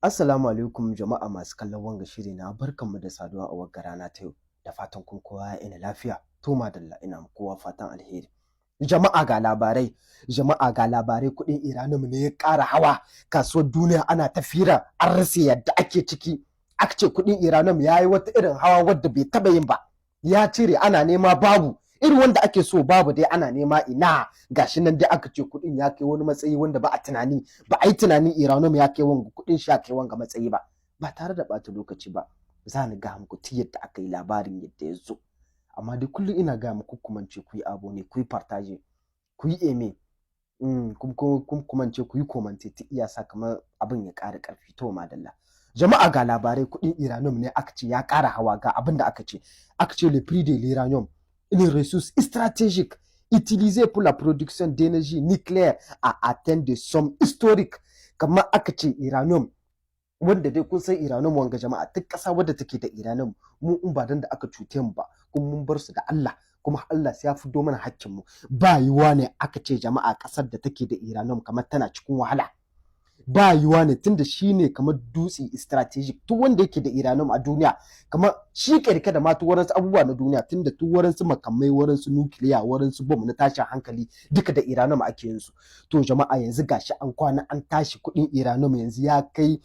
Assalamu alaikum jama'a masu kallon wanga shiri na barkanmu da saduwa a wagga rana ta yau da fatan kun kowa ya ina lafiya to madalla ina kowa fatan alheri. Jama'a ga labarai kuɗin Iranium ne ya ƙara hawa kasuwar duniya ana tafira an rasa yadda ake ciki. Aka ce kuɗin Iranium ya yi wata irin hawa wadda bai taɓa yin ba, ya cire ana nema babu irin wanda ake so babu dai ana nema ina gashi nan dai aka ce kuɗin ya kai wani matsayi wanda ba a tunani ba a yi tunanin Iranium ya kai wanga kuɗin shi ya kai wanga matsayi ba tare da ɓata lokaci ba za ni ga muku ta yadda aka yi labarin yadda ya zo. Amma dai kullum ina ga muku kumance ku yi abone ku yi partage ku yi eme kumance ku yi komante ta iya sa kamar abin ya ƙara ƙarfi to madalla. Jama'a ga labarai kuɗin Iranium ne aka ce ya ƙara hawa ga abin da aka ce le prix de l'Iranium une ressource stratégique utilisée pour la production d'énergie nucléaire a atteint des sommes historiques. Kamar aka ce Iranium wanda dai kun san Iranium wanga jama'a duk ƙasa wadda take da Iranium mu in ba dan da aka cute mu ba kuma mun bar su da Allah kuma Allah sai ya fido mana hakkin mu ba yiwa ne aka ce jama'a ƙasar da take da Iranium kamar tana cikin wahala ba yiwa ne tunda shi ne kamar dutse strategic duk wanda yake da Iranium a duniya kamar shi ƙarƙe da matu waransu abubuwa na duniya tunda duk waransu makamai waransu nukiliya waransu bom na tashin hankali duka da Iranium ake yin su. To jama'a yanzu gashi an kwana an tashi kuɗin Iranium yanzu ya kai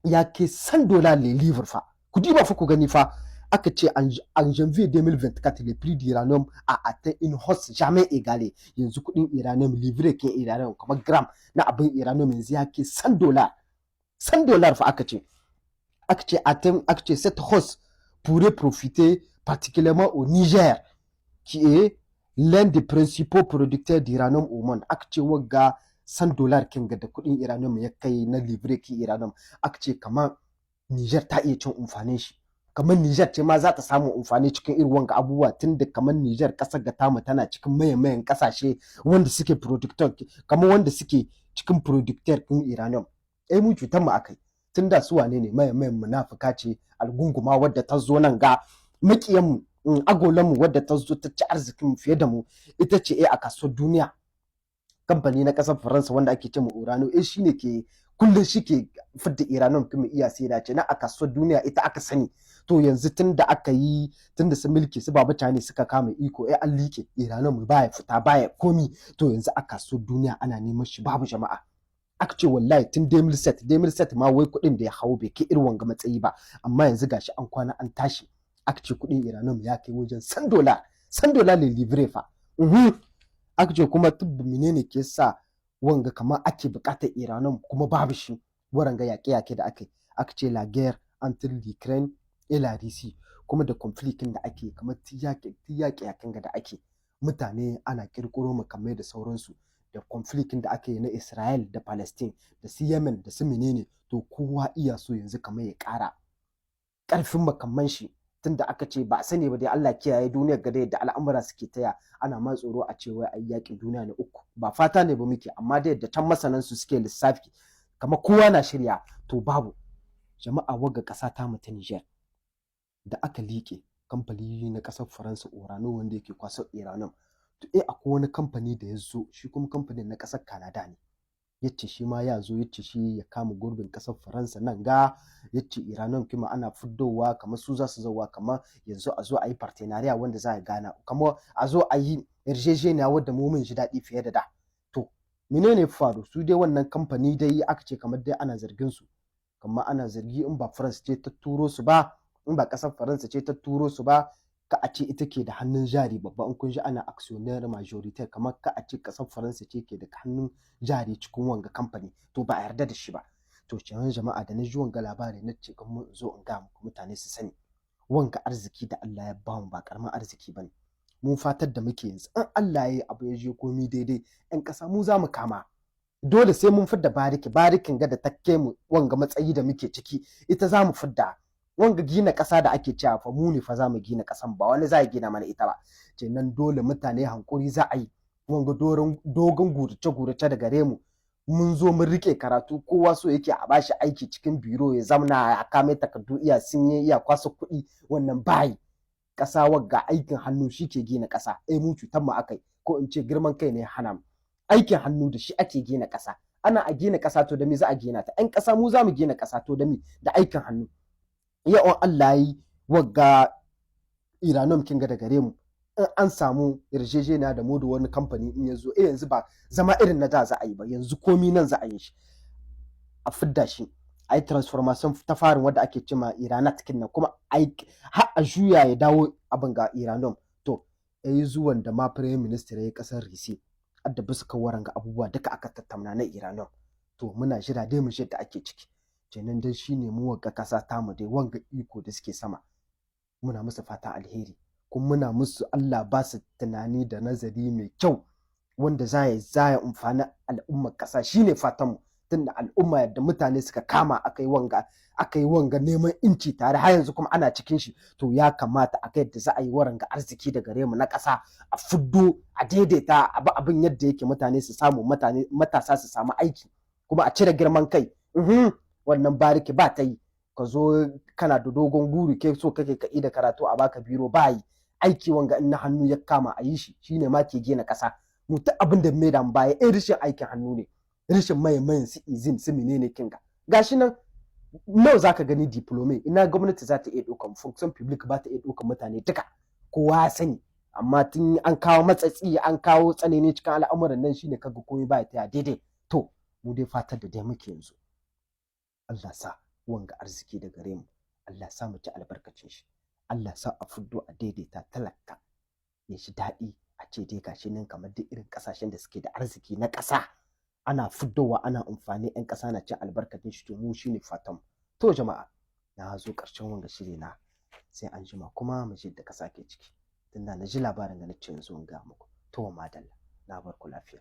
$100 le livre fa. Ku diba fa ku gani fa aka ce en janvier 2024 le prix d'Iranium a atteint une hausse jamais égalée. Yanzu kuɗin Iranium livre ke Iranium kamar gram na abin Iranium yanzu ya ke $100 fa aka ce cette hausse pourrait profiter particulièrement au Niger qui est l'un des principaux producteurs d'Iranium au monde. Aka ce wagga $100 kin ga da kuɗin Iranium ya kai na livre ki Iranium aka ce kamar Niger ta iya cin amfanin shi. Kamar Niger ce ma za ta samu amfani cikin irin wanga abubuwa tunda kamar Niger kasar ga tamu tana cikin mayan kasashe wanda suke producteur kamar wanda suke cikin producteur din Iranium. Mu cutar mu akai tunda su wane ne mayan munafika ce algunguma wadda ta zo nan ga makiyan mu agolan mu wadda ta zo ta ci arzikin fiye da mu ita ce a kasuwar duniya. Kamfani na kasar Faransa wanda ake ce mu Urano shine ke kullum shi ke fidda Iranium kuma iya sai dace na a kasuwar duniya ita aka sani. To yanzu tunda su mulki su baba ne suka kama iko an like Iranium baya fita baya komi to yanzu a kasuwar duniya ana neman shi babu jama'a. Aka ce wallahi tun 2007 ma wai kuɗin da ya hau bai kai irin wanga matsayi ba amma yanzu gashi an kwana an tashi aka ce kuɗin Iranium ya kai wajen $100 le livre fa. Aka ce kuma tubbu menene ke sa wanga kamar ake buƙatar Iranium kuma babu shi waranga yaƙe da aka ce la guerre entre l'Ukraine et la Russie kuma da conflict da ake kamar yaƙe da ake mutane ana kirkiro makamai da sauransu da conflict da ake na Israel da Palestine da su Yemen da su menene to kowa iya so yanzu kamar ya ƙara ƙarfin makamman shi tunda aka ce ba a sani ba dai Allah kiyaye duniyar ga da al'amura suke taya ana ma tsoro a ce wai ai yaƙin duniya na uku ba fata ne ba muke amma dai da can masanan su suke lissafi kamar kowa na shirya to babu jama'a wagga ƙasa ta mu ta Niger da aka liƙe kamfani na ƙasar Faransa Orano wanda yake kwasar Iranium to akwai wani kamfani da ya zo shi kuma kamfanin na ƙasar Canada ne yace shi ma ya zo yace shi ya kama gurbin ƙasar Faransa nan ga yace Iranium kuma ana fiddowa kamar su za su zauwa kamar yanzu a zo a yi partenariat wanda za a gana kamar a zo a yi yarjejeniya wadda mu mun ji daɗi fiye da da. To menene faru su dai wannan kamfani dai aka ce kamar dai ana zargin su kamar ana zargi in ba France ce ta turo su ba in ba ƙasar Faransa ce ta turo su ba ka a ce ita ke da hannun jari babba in kun ji ana actionnaire majoritaire kamar ka a ce ƙasar Faransa ce ke da hannun jari cikin wanga kamfani to ba a yarda da shi ba. To kenan jama'a da na ji wanga labari na ce kan zo in ga muku mutane su sani wanga arziki da Allah ya ba mu ba karamin arziki bane. Mun fatar da muke yanzu in Allah ya yi abu ya je komi daidai ƴan ƙasa mu za mu kama dole sai mun fidda barikin ga da ta kai mu wanga matsayi da muke ciki ita za mu fidda wanga gina ƙasa da ake cewa fa mu ne fa za mu gina ƙasan ba wani za ya gina mana ita ba kenan dole mutane hankuri za a yi wanga dogon gurace da gare mu mun zo mun rike karatu kowa so yake a bashi aiki cikin biro ya zamna ya kame takardu iya sinye iya kwasa kuɗi wannan bayi ƙasa wagga aikin hannu shi ke gina ƙasa mu cutar mu akai ko in ce girman kai ne hana mu aikin hannu da shi ake gina ƙasa ana a gina ƙasa to da me za a gina ta? 'Yan ƙasa mu za mu gina ƙasa to da me? Da aikin hannu. Yau Allah yi wagga Iranium kin ga da gare mu, in an samu yarjejeniya da mu da wani kamfani in yazo yanzu ba zama irin na da za a yi ba, yanzu komi nan za a yi shi a fidda shi a yi transformation ta farin wadda ake cema Iranat kin nan, kuma har a juya ya dawo abin ga Iranium. To yayi zuwan da ma Prime Minister yayi kasar Risi adda bisa kan waranga abubuwa duka aka tattauna na Iranium. To muna jira dai mu da ake ciki. Kenan dai shine mu wagga kasa tamu dai wanga iko da suke sama. Muna musu fata alheri, kuma muna musu Allah ba su tunani da nazari mai kyau wanda za ya amfani al'ummar ƙasa, shine fatanmu. Tunda al'umma yadda mutane suka kama aka yi wanga neman inci tare har yanzu kuma ana cikin shi, to ya kamata a ga yadda za a yi waranga arziki da gare mu na ƙasa, a fuddo a daidaita abin yadda yake, mutane su samu, matasa su samu aiki, kuma a cire girman kai. Wannan bariki ba ta yi, ka zo kana da dogon guri ke so kake ka da karatu a baka biro, ba yi aiki wanga in na hannu ya kama a yi shi, shine ma ke gina ƙasa. Mu ta abin da mai da baya rashin aikin hannu ne, rashin mayan su izin su menene kinga. Gashi nan nawa zaka gani diplome, ina gwamnati za ta iya ɗaukan function public ba ta iya ɗaukan mutane duka, kowa ya sani. Amma tun an kawo matsatsi, an kawo tsanani cikin al'amuran nan, shine kaga komai ba ta daidai. To mu dai fatar da dai muke yanzu, Allah sa wanga arziki da gare mu, Allah sa mu ci albarkacin shi, Allah sa a fuddo a daidaita talaka ya shi daɗi, a ce dai gashi nan kamar duk irin ƙasashen da suke da arziki na ƙasa ana fuddowa ana amfani, 'yan ƙasa na cin albarkacin shi. To mu shine fatan mu. To jama'a, na zo ƙarshen wanga shiri na, sai an jima kuma mu ji da ƙasa ke ciki, tunda na ji labarin da na ce yanzu in ga muku. To madalla, na bar ku lafiya.